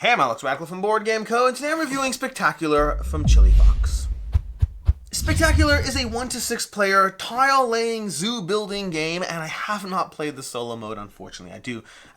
Hey, I'm Alex Radcliffe from Board Game Co. and today I'm reviewing Spectacular from Chili Fox. Spectacular is a 1 to 6 player tile laying zoo building game, and I have not played the solo mode, unfortunately. I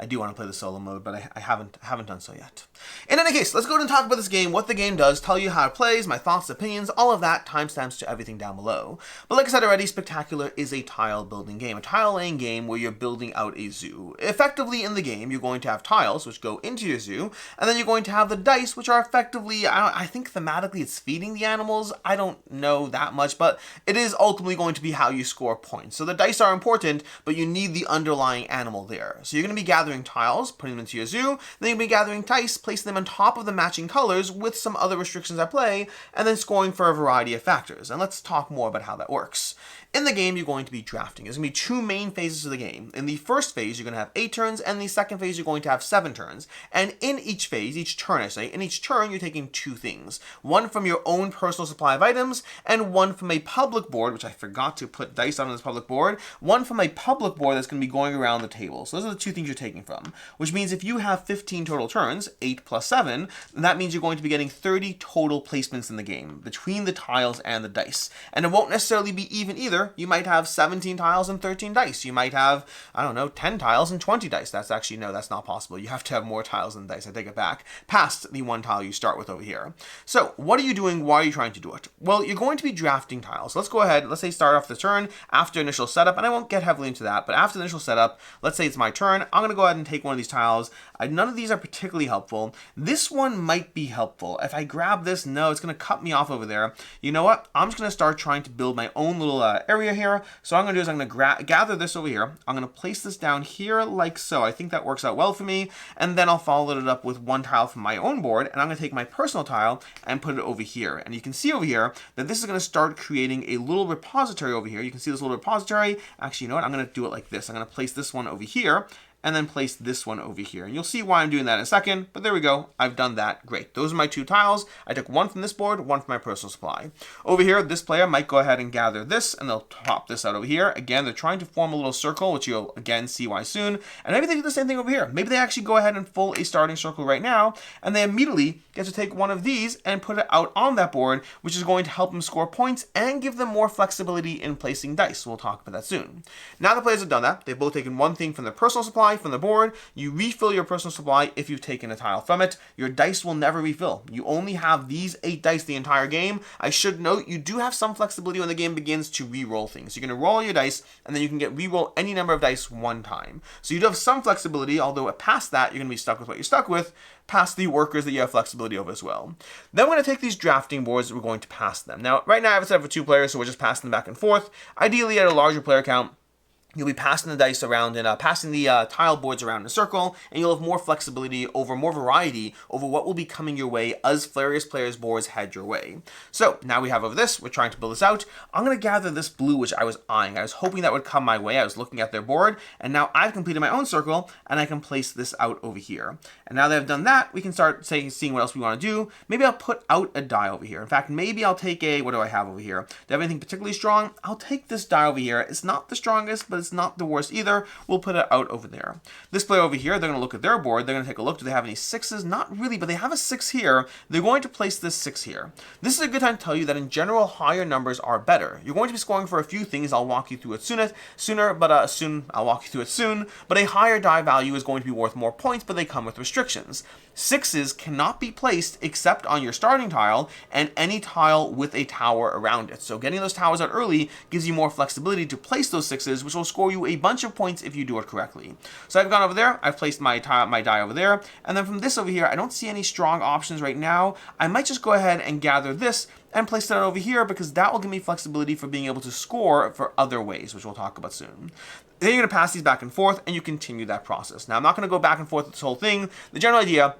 do want to play the solo mode, but I haven't done so yet. In any case, let's go ahead and talk about this game, what the game does, tell you how it plays, my thoughts, opinions, all of that, timestamps to everything down below. But like I said already, Spectacular is a tile building game, a tile laying game where you're building out a zoo. Effectively in the game, you're going to have tiles, which go into your zoo, and then you're going to have the dice, which are effectively, I think thematically it's feeding the animals. I don't know that much, but it is ultimately going to be how you score points. So the dice are important, but you need the underlying animal there. So you're going to be gathering tiles, putting them into your zoo, then you'll be gathering dice, placing them on top of the matching colors with some other restrictions at play, and then scoring for a variety of factors. And let's talk more about how that works. In the game, you're going to be drafting. There's going to be two main phases of the game. In the first phase, you're going to have 8 turns, and in the second phase, you're going to have 7 turns. And in each phase, each turn, in each turn, you're taking 2 things. One from your own personal supply of items, and one from a public board, which I forgot to put dice on this public board, one from a public board that's going to be going around the table. So those are the 2 things you're taking from, which means if you have 15 total turns, 8 plus 7, that means you're going to be getting 30 total placements in the game between the tiles and the dice. And it won't necessarily be even either. You might have 17 tiles and 13 dice. You might have, 10 tiles and 20 dice. That's actually, no, that's not possible. You have to have more tiles than dice. I take it back. Past the 1 tile you start with over here. So what are you doing? Why are you trying to do it? Well, you're going to be drafting tiles. So let's go ahead. Let's say start off the turn after initial setup, and I won't get heavily into that, but after the initial setup, let's say it's my turn. I'm going to go ahead and take one of these tiles. None of these are particularly helpful. This one might be helpful. If I grab this, no, it's going to cut me off over there. You know what? I'm just going to start trying to build my own little area here. So what I'm going to do is I'm going to gather this over here. I'm going to place this down here like so. I think that works out well for me. And then I'll follow it up with 1 tile from my own board. And I'm going to take my personal tile and put it over here. And you can see over here that this is going to start creating a little repository over here. You can see this little repository. Actually, you know what? I'm going to do it like this. I'm going to place this one over here, and then place this one over here. And you'll see why I'm doing that in a second, but there we go. I've done that. Great. Those are my 2 tiles. I took 1 from this board, 1 from my personal supply. Over here, this player might go ahead and gather this, and they'll pop this out over here. Again, they're trying to form a little circle, which you'll again see why soon. And maybe they do the same thing over here. Maybe they actually go ahead and full a starting circle right now, and they immediately get to take one of these and put it out on that board, which is going to help them score points and give them more flexibility in placing dice. We'll talk about that soon. Now the players have done that. They've both taken 1 thing from their personal supply, from the board. You refill your personal supply if you've taken a tile from it. Your dice will never refill. You only have these 8 dice the entire game. I should note you do have some flexibility when the game begins to re-roll things. You're going to roll your dice, and then you can get re-roll any number of dice 1 time. So you do have some flexibility, although past that, you're going to be stuck with what you're stuck with, past the workers that you have flexibility over as well. Then we're going to take these drafting boards, we're going to pass them. Now, right now I have it set up for 2 players, so we're just passing them back and forth. Ideally at a larger player count, you'll be passing the dice around and passing the tile boards around in a circle, and you'll have more flexibility over more variety over what will be coming your way as various players' boards head your way. So now we have over this, we're trying to build this out. I'm going to gather this blue, which I was eyeing. I was hoping that would come my way. I was looking at their board, and now I've completed my own circle, and I can place this out over here. And now that I've done that, we can start seeing what else we want to do. Maybe I'll put out a die over here. In fact, maybe I'll take what do I have over here? Do I have anything particularly strong? I'll take this die over here. It's not the strongest, but it's not the worst either. We'll put it out over there. This player over here, they're going to look at their board. They're going to take a look. Do they have any 6s? Not really, but they have a 6 here. They're going to place this 6 here. This is a good time to tell you that in general, higher numbers are better. You're going to be scoring for a few things. I'll walk you through it soon. I'll walk you through it soon. But a higher die value is going to be worth more points, but they come with restrictions. 6s cannot be placed except on your starting tile and any tile with a tower around it. So getting those towers out early gives you more flexibility to place those 6s, which will score you a bunch of points if you do it correctly. So I've gone over there, I've placed my die over there, and then from this over here, I don't see any strong options right now. I might just go ahead and gather this and place that over here because that will give me flexibility for being able to score for other ways, which we'll talk about soon. Then you're going to pass these back and forth, and you continue that process. Now, I'm not going to go back and forth with this whole thing. The general idea: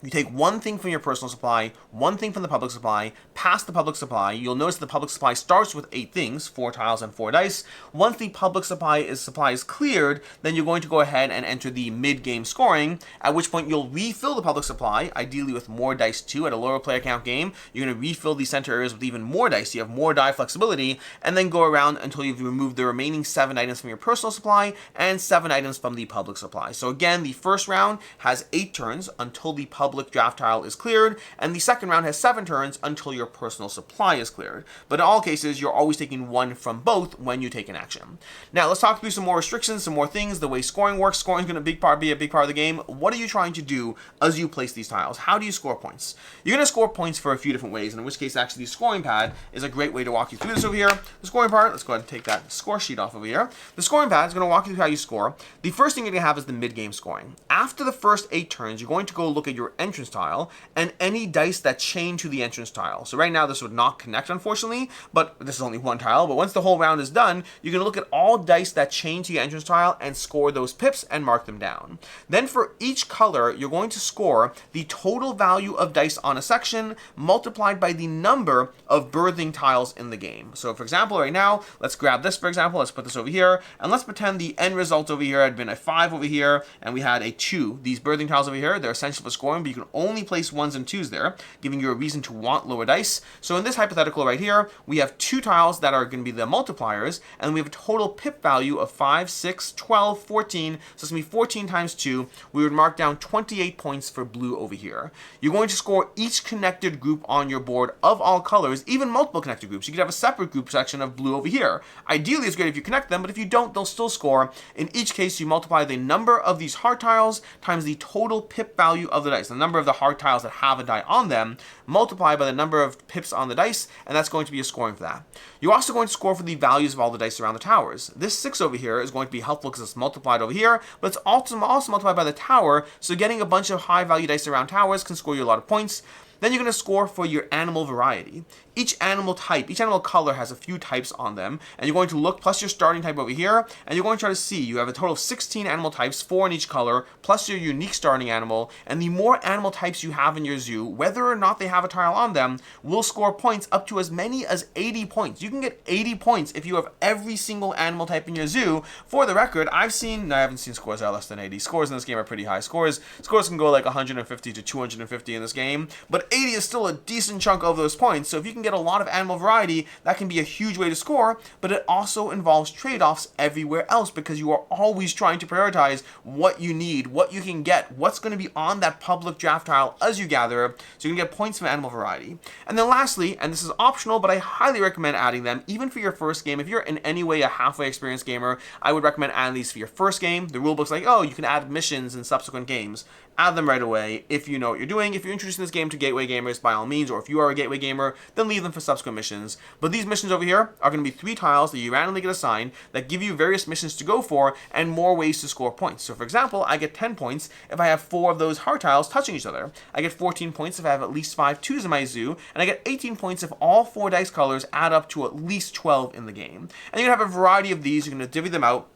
you take 1 thing from your personal supply, 1 thing from the public supply, pass the public supply. You'll notice the public supply starts with 8 things, 4 tiles and 4 dice. Once the public supply is cleared, then you're going to go ahead and enter the mid-game scoring, at which point you'll refill the public supply, ideally with more dice too. At a lower player count game, you're going to refill the center areas with even more dice. You have more die flexibility, and then go around until you've removed the remaining 7 items from your personal supply and 7 items from the public supply. So again, the first round has 8 turns until the public public draft tile is cleared, and the second round has 7 turns until your personal supply is cleared. But in all cases, you're always taking 1 from both when you take an action. Now, let's talk through some more restrictions, some more things, the way scoring works. Scoring is going to be a big part of the game. What are you trying to do as you place these tiles? How do you score points? You're going to score points for a few different ways, and in which case, actually, the scoring pad is a great way to walk you through this over here. The scoring part, let's go ahead and take that score sheet off over here. The scoring pad is going to walk you through how you score. The first thing you're going to have is the mid-game scoring. After the first 8 turns, you're going to go look at your entrance tile and any dice that chain to the entrance tile. So right now, this would not connect, unfortunately, but this is only 1 tile. But once the whole round is done, you're going to look at all dice that chain to your entrance tile and score those pips and mark them down. Then for each color, you're going to score the total value of dice on a section multiplied by the number of birthing tiles in the game. So for example, right now, let's grab this, for example, let's put this over here, and let's pretend the end result over here had been a 5 over here, and we had a 2. These birthing tiles over here, they're essential for scoring, but you can only place 1s and 2s there, giving you a reason to want lower dice. So in this hypothetical right here, we have 2 tiles that are going to be the multipliers, and we have a total pip value of 5, 6, 12, 14, so it's going to be 14 times 2. We would mark down 28 points for blue over here. You're going to score each connected group on your board of all colors, even multiple connected groups. You could have a separate group section of blue over here. Ideally, it's great if you connect them, but if you don't, they'll still score. In each case, you multiply the number of these heart tiles times the total pip value of the dice, the number of the heart tiles that have a die on them, multiplied by the number of pips on the dice, and that's going to be a scoring for that. You're also going to score for the values of all the dice around the towers. This 6 over here is going to be helpful because it's multiplied over here, but it's also multiplied by the tower, so getting a bunch of high value dice around towers can score you a lot of points. Then you're going to score for your animal variety. Each animal type, each animal color has a few types on them, and you're going to look plus your starting type over here, and you're going to try to see, you have a total of 16 animal types, 4 in each color, plus your unique starting animal, and the more animal types you have in your zoo, whether or not they have a tile on them, will score points up to as many as 80 points. You can get 80 points if you have every single animal type in your zoo. For the record, I haven't seen scores that are less than 80. Scores in this game are pretty high. Scores can go like 150 to 250 in this game, but 80 is still a decent chunk of those points, so if you can get a lot of animal variety, that can be a huge way to score, but it also involves trade-offs everywhere else because you are always trying to prioritize what you need, what you can get, what's going to be on that public draft tile as you gather, so you can get points from animal variety. And then lastly, and this is optional, but I highly recommend adding them, even for your first game. If you're in any way a halfway experienced gamer, I would recommend adding these for your first game. The rulebook's like, oh, you can add missions in subsequent games. Add them right away if you know what you're doing. If you're introducing this game to gateway gamers, by all means, or if you are a gateway gamer, then leave them for subsequent missions. But these missions over here are going to be 3 tiles that you randomly get assigned that give you various missions to go for and more ways to score points. So for example, I get 10 points if I have 4 of those heart tiles touching each other. I get 14 points if I have at least 5 2s in my zoo, and I get 18 points if all 4 dice colors add up to at least 12 in the game. And you're going to have a variety of these. You're going to divvy them out,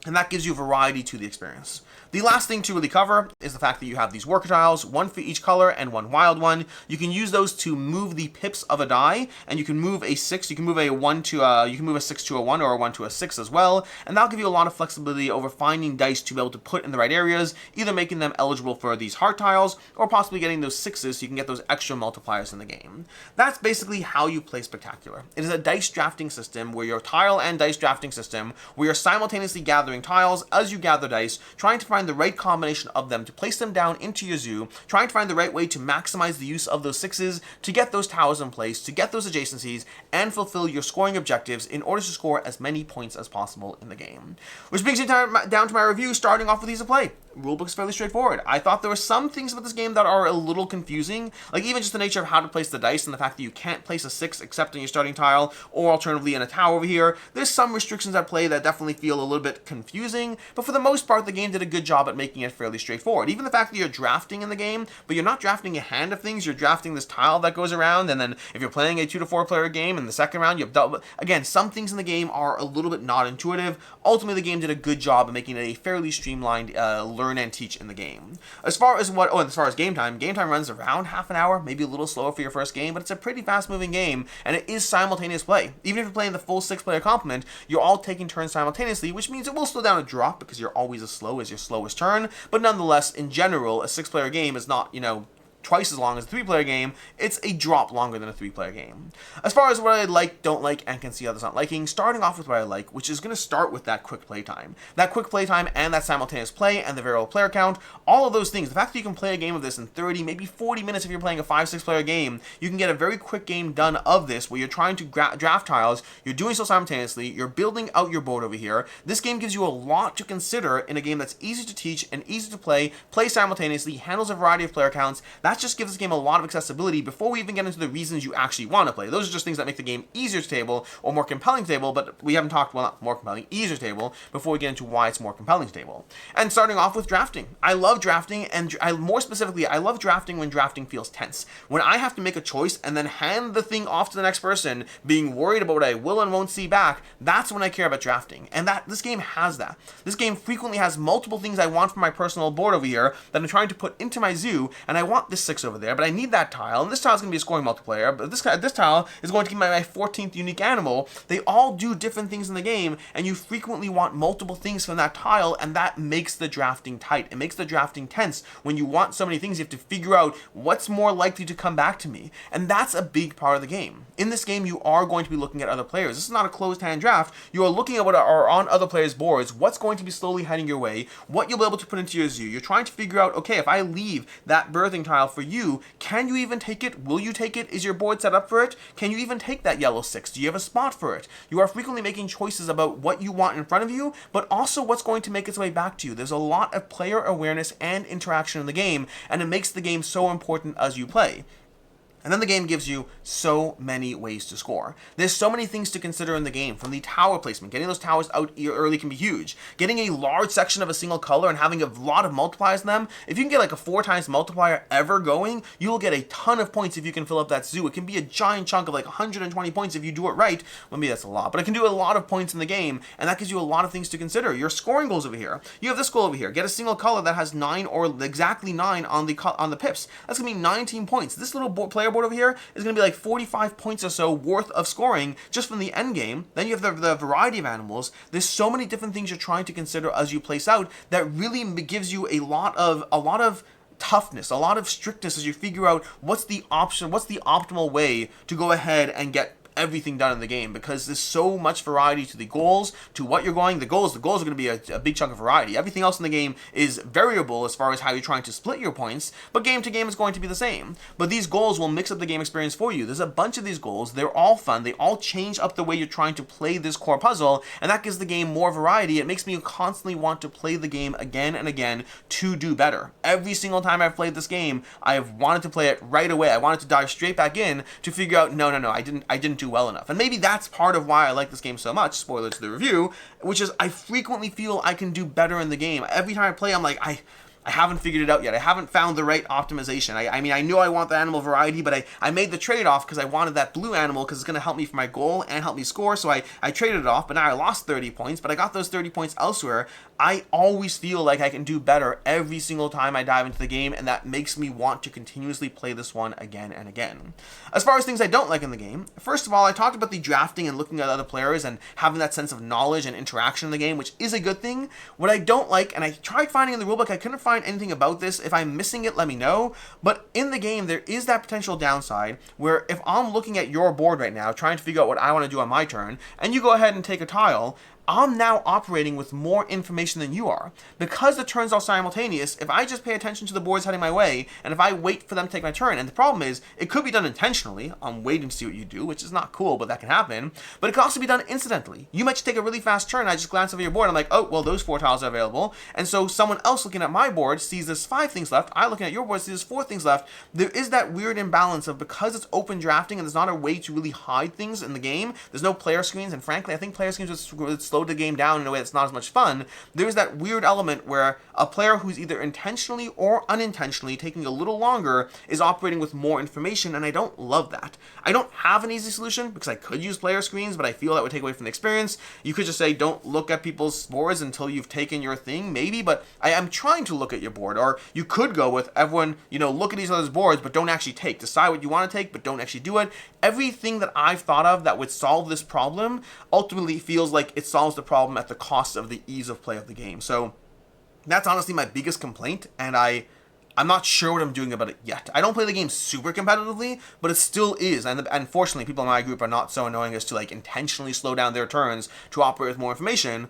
and that gives you variety to the experience. The last thing to really cover is the fact that you have these worker tiles, 1 for each color and 1 wild one. You can use those to move the pips of a die, and you can move a 6, you can move a 1 to you can move a 6 to a 1 or a 1 to a 6 as well, and that'll give you a lot of flexibility over finding dice to be able to put in the right areas, either making them eligible for these heart tiles or possibly getting those 6s so you can get those extra multipliers in the game. That's basically how you play Spectacular. It is a dice drafting system where your tile and dice drafting system where you're simultaneously gathering tiles as you gather dice, trying to find the right combination of them to place them down into your zoo, trying to find the right way to maximize the use of those 6s to get those towers in place, to get those adjacencies, and fulfill your scoring objectives in order to score as many points as possible in the game. Which brings me down to my review, starting off with ease of play. Rulebook is fairly straightforward. I thought there were some things about this game that are a little confusing, like even just the nature of how to place the dice and the fact that you can't place a 6 except in your starting tile, or alternatively in a tower over here. There's some restrictions at play that definitely feel a little bit confusing, but for the most part, the game did a good job at making it fairly straightforward. Even the fact that you're drafting in the game, but you're not drafting a hand of things, you're drafting this tile that goes around, and then if you're playing a 2 to 4 player game in the second round, you have double. Again, some things in the game are a little bit not intuitive. Ultimately, the game did a good job of making it a fairly streamlined learn and teach in the game. As far as game time runs around half an hour, maybe a little slower for your first game, but it's a pretty fast moving game, and it is simultaneous play. Even if you're playing the full 6-player complement, you're all taking turns simultaneously, which means it will slow down a drop because you're always as slow as your slowest turn, but nonetheless, in general, a 6-player game is not, twice as long as a 3-player game, it's a drop longer than a 3-player game. As far as what I like, don't like, and can see others not liking, starting off with what I like, which is going to start with that quick playtime. That quick playtime and that simultaneous play and the variable player count, all of those things, the fact that you can play a game of this in 30, maybe 40 minutes if you're playing a 5-6 player game, you can get a very quick game done of this where you're trying to draft tiles, you're doing so simultaneously, you're building out your board over here. This game gives you a lot to consider in a game that's easy to teach and easy to play simultaneously, handles a variety of player counts. That just gives this game a lot of accessibility before we even get into the reasons you actually want to play. Those are just things that make the game easier to table or more compelling to table, but we haven't talked, well, not more compelling, easier to table before we get into why it's more compelling to table. And starting off with drafting. I love drafting, and more specifically, I love drafting when drafting feels tense. When I have to make a choice and then hand the thing off to the next person, being worried about what I will and won't see back, that's when I care about drafting. And this game has that. This game frequently has multiple things I want from my personal board over here that I'm trying to put into my zoo, and I want this 6 over there, but I need that tile, and this tile is going to be a scoring multiplayer, but this tile is going to give me my 14th unique animal. They all do different things in the game, and you frequently want multiple things from that tile, and that makes the drafting tight. It makes the drafting tense. When you want so many things, you have to figure out what's more likely to come back to me, and that's a big part of the game. In this game, you are going to be looking at other players. This is not a closed hand draft. You are looking at what are on other players' boards, what's going to be slowly heading your way, what you'll be able to put into your zoo. You're trying to figure out, okay, if I leave that birthing tile for you, can you even take it? Will you take it? Is your board set up for it? Can you even take that yellow 6? Do you have a spot for it? You are frequently making choices about what you want in front of you, but also what's going to make its way back to you. There's a lot of player awareness and interaction in the game, and it makes the game so important as you play. And then the game gives you so many ways to score. There's so many things to consider in the game, from the tower placement. Getting those towers out early can be huge. Getting a large section of a single color and having a lot of multipliers in them. If you can get like a 4 times multiplier ever going, you'll get a ton of points if you can fill up that zoo. It can be a giant chunk of like 120 points if you do it right. Well, maybe that's a lot, but it can do a lot of points in the game, and that gives you a lot of things to consider. Your scoring goals over here. You have this goal over here. Get a single color that has 9 or exactly 9 on the pips. That's going to be 19 points. This little player board over here is going to be like 45 points or so worth of scoring just from the end game. Then you have the variety of animals. There's so many different things you're trying to consider as you place out that really gives you a lot of toughness, a lot of strictness as you figure out what's the optimal way to go ahead and get everything done in the game, because there's so much variety to the goals, to what you're going. The goals are going to be a big chunk of variety. Everything else in the game is variable as far as how you're trying to split your points, but game to game is going to be the same. But these goals will mix up the game experience for you. There's a bunch of these goals. They're all fun. They all change up the way you're trying to play this core puzzle, and that gives the game more variety. It makes me constantly want to play the game again and again to do better. Every single time I've played this game, I have wanted to play it right away. I wanted to dive straight back in to figure out, no, I didn't do well enough. And maybe that's part of why I like this game so much, spoiler to the review, which is I frequently feel I can do better in the game. Every time I play, I'm like, I haven't figured it out yet. I haven't found the right optimization. I mean, I knew I want the animal variety, but I made the trade-off because I wanted that blue animal because it's going to help me for my goal and help me score, so I traded it off, but now I lost 30 points, but I got those 30 points elsewhere. I always feel like I can do better every single time I dive into the game, and that makes me want to continuously play this one again and again. As far as things I don't like in the game, first of all, I talked about the drafting and looking at other players and having that sense of knowledge and interaction in the game, which is a good thing. What I don't like, and I tried finding in the rulebook, I couldn't find anything about this. If I'm missing it, let me know. But in the game, there is that potential downside where if I'm looking at your board right now, trying to figure out what I want to do on my turn, and you go ahead and take a tile, I'm now operating with more information than you are. Because the turns are simultaneous, if I just pay attention to the boards heading my way, and if I wait for them to take my turn, and the problem is, it could be done intentionally, I'm waiting to see what you do, which is not cool, but that can happen, but it could also be done incidentally. You might just take a really fast turn, I just glance over your board, and I'm like, oh, well, those 4 tiles are available, and so someone else looking at my board sees there's 5 things left, I looking at your board sees there's 4 things left. There is that weird imbalance of, because it's open drafting, and there's not a way to really hide things in the game, there's no player screens, and frankly, I think player screens would slow the game down in a way that's not as much fun. There's that weird element where a player who's either intentionally or unintentionally taking a little longer is operating with more information, and I don't love that. I don't have an easy solution because I could use player screens, but I feel that would take away from the experience. You could just say don't look at people's boards until you've taken your thing, maybe, but I am trying to look at your board. Or you could go with everyone, look at each other's boards, but don't actually take. Decide what you want to take, but don't actually do it. Everything that I've thought of that would solve this problem ultimately feels like it solves the problem at the cost of the ease of play of the game. So that's honestly my biggest complaint, and I I'm not sure what I'm doing about it yet. I don't play the game super competitively, but it still is. And unfortunately, people in my group are not so annoying as to like intentionally slow down their turns to operate with more information.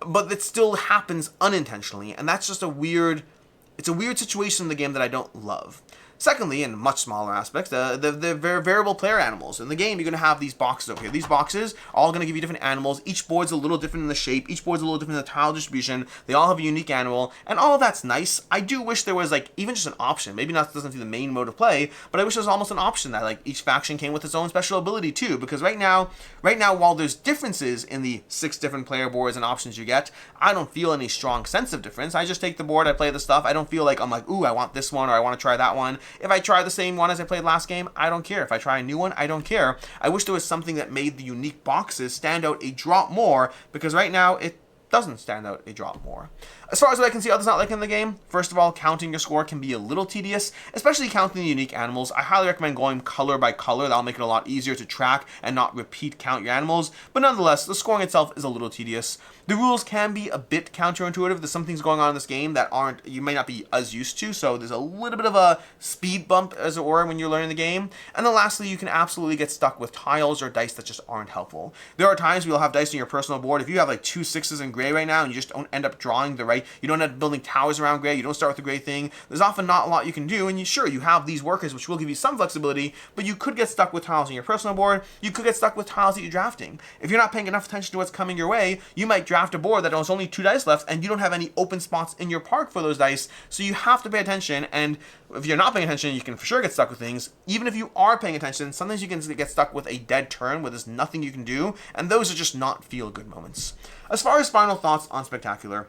But it still happens unintentionally, and that's just it's a weird situation in the game that I don't love. Secondly, in much smaller aspects, the variable player animals. In the game, you're going to have these boxes over here. These boxes are all going to give you different animals. Each board's a little different in the shape. Each board's a little different in the tile distribution. They all have a unique animal, and all of that's nice. I do wish there was, like, even just an option. Maybe not doesn't do the main mode of play, but I wish there was almost an option that, like, each faction came with its own special ability, too. Because right now, while there's differences in the 6 different player boards and options you get, I don't feel any strong sense of difference. I just take the board, I play the stuff. I don't feel like I'm like, ooh, I want this one, or I want to try that one. If I try the same one as I played last game, I don't care. If I try a new one, I don't care. I wish there was something that made the unique boxes stand out a drop more, because right now it doesn't stand out a drop more. As far as what I can see others not liking the game, first of all, counting your score can be a little tedious, especially counting the unique animals. I highly recommend going color by color. That'll make it a lot easier to track and not repeat count your animals, but nonetheless, the scoring itself is a little tedious. The rules can be a bit counterintuitive. There's some things going on in this game that you may not be as used to, so there's a little bit of a speed bump, as it were, when you're learning the game. And then lastly, you can absolutely get stuck with tiles or dice that just aren't helpful. There are times where you'll have dice on your personal board. If you have like 2 6s in gray right now and you just don't end up drawing the right, you don't end up building towers around gray, you don't start with the gray thing, there's often not a lot you can do, and you have these workers which will give you some flexibility, but you could get stuck with tiles on your personal board, you could get stuck with tiles that you're drafting. If you're not paying enough attention to what's coming your way, you might draft a board that has only 2 dice left, and you don't have any open spots in your park for those dice, so you have to pay attention, and if you're not paying attention, you can for sure get stuck with things. Even if you are paying attention, sometimes you can get stuck with a dead turn where there's nothing you can do, and those are just not feel-good moments. As far as final thoughts on Spectacular,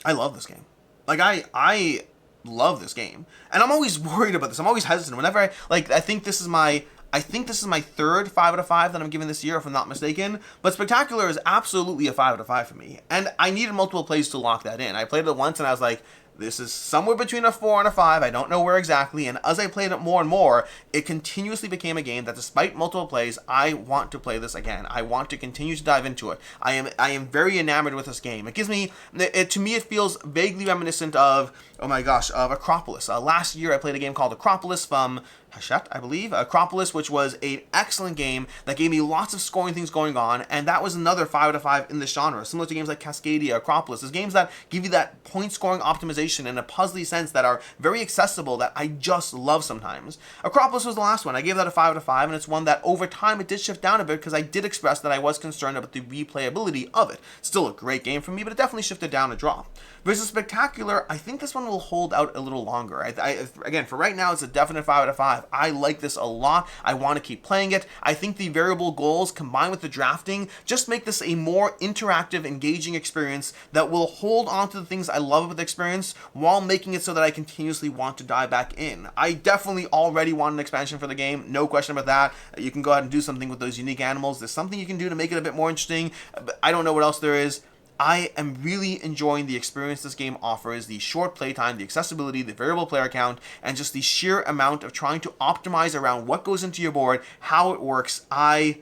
I love this game. Like, I love this game. And I'm always worried about this. I'm always hesitant. Whenever I think this is my 3rd 5 out of 5 that I'm giving this year, if I'm not mistaken. But Spectacular is absolutely a 5 out of 5 for me. And I needed multiple plays to lock that in. I played it once and I was like, this is somewhere between a 4 and a 5. I don't know where exactly. And as I played it more and more, it continuously became a game that, despite multiple plays, I want to play this again. I want to continue to dive into it. I am very enamored with this game. It gives me, to me, it feels vaguely reminiscent of, oh my gosh, of Acropolis. Last year, I played a game called Acropolis from Hachette, I believe. Acropolis, which was an excellent game that gave me lots of scoring things going on, and that was another 5 out of 5 in this genre, similar to games like Cascadia, Acropolis. There's games that give you that point scoring optimization in a puzzly sense that are very accessible that I just love sometimes. Acropolis was the last one. I gave that a 5 out of 5, and it's one that over time it did shift down a bit because I did express that I was concerned about the replayability of it. Still a great game for me, but it definitely shifted down a drop. Versus Spectacular, I think this one will hold out a little longer. Again, for right now, it's a definite 5 out of 5. I like this a lot. I want to keep playing it. I think the variable goals combined with the drafting just make this a more interactive, engaging experience that will hold on to the things I love about the experience while making it so that I continuously want to dive back in. I definitely already want an expansion for the game. No question about that. You can go ahead and do something with those unique animals. There's something you can do to make it a bit more interesting, but I don't know what else there is. I am really enjoying the experience this game offers, the short playtime, the accessibility, the variable player count, and just the sheer amount of trying to optimize around what goes into your board, how it works. I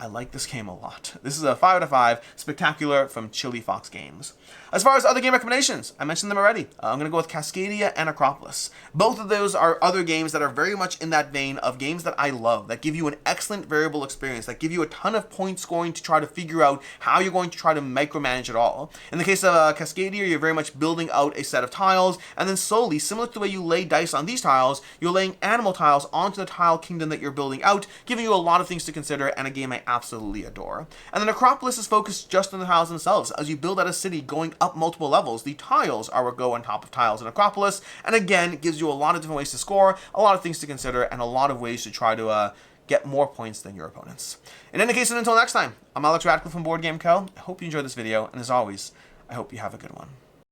like this game a lot. This is a 5 out of 5, Spectacular from Chili Fox Games. As far as other game recommendations, I mentioned them already. I'm going to go with Cascadia and Acropolis. Both of those are other games that are very much in that vein of games that I love, that give you an excellent variable experience, that give you a ton of point scoring to try to figure out how you're going to try to micromanage it all. In the case of Cascadia, you're very much building out a set of tiles, and then slowly, similar to the way you lay dice on these tiles, you're laying animal tiles onto the tile kingdom that you're building out, giving you a lot of things to consider, and a game I absolutely adore. And then Acropolis is focused just on the tiles themselves. As you build out a city going up multiple levels, the tiles are what go on top of tiles in Acropolis, and again, it gives you a lot of different ways to score, a lot of things to consider, and a lot of ways to try to get more points than your opponents. In any case, and until next time, I'm Alex Radcliffe from Board Game Co. I hope you enjoyed this video, and as always, I hope you have a good one.